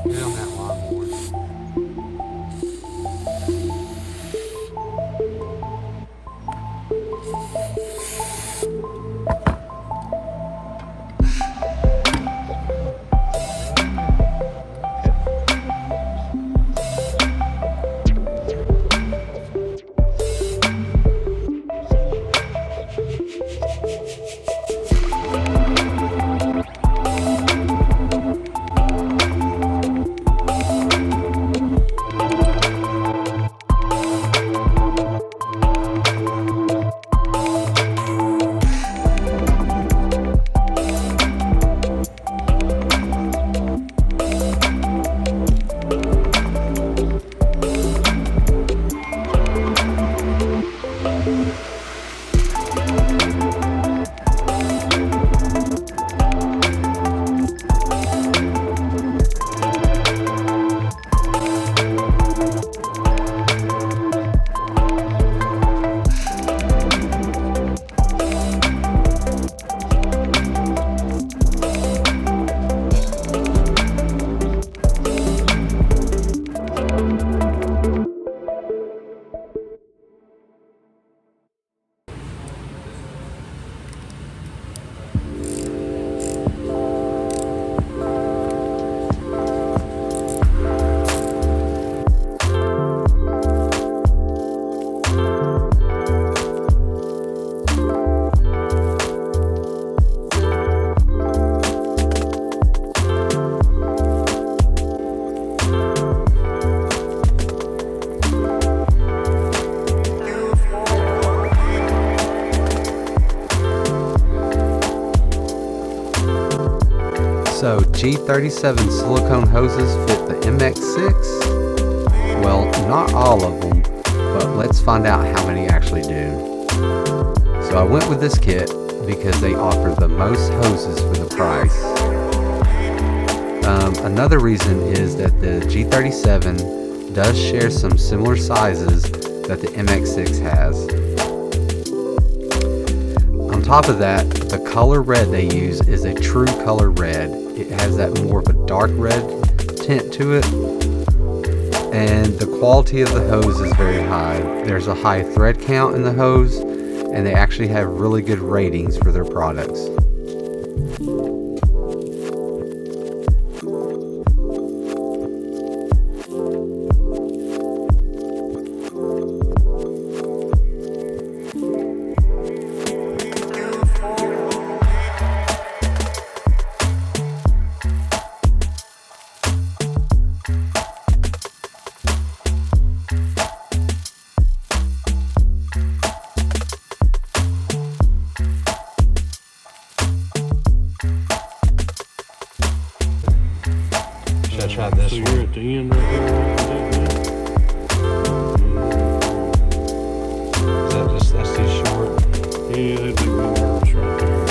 Get on that lawnmower. So G37 silicone hoses fit the MX6? Well, not all of them, but let's find out how many actually do. So I went with this kit because they offer the most hoses for the price. Another reason is that the G37 does share some similar sizes that the MX6 has. On top of that, the color red they use is a true color red. It has that more of a dark red tint to it, and the quality of the hose is very high. There's a high thread count in the hose, and they actually have really good ratings for their products. Should I try this So one? you're at the end right here. That's too short? Yeah, that'd make me nervous right there.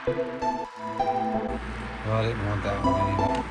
Well, I didn't want that one anyway.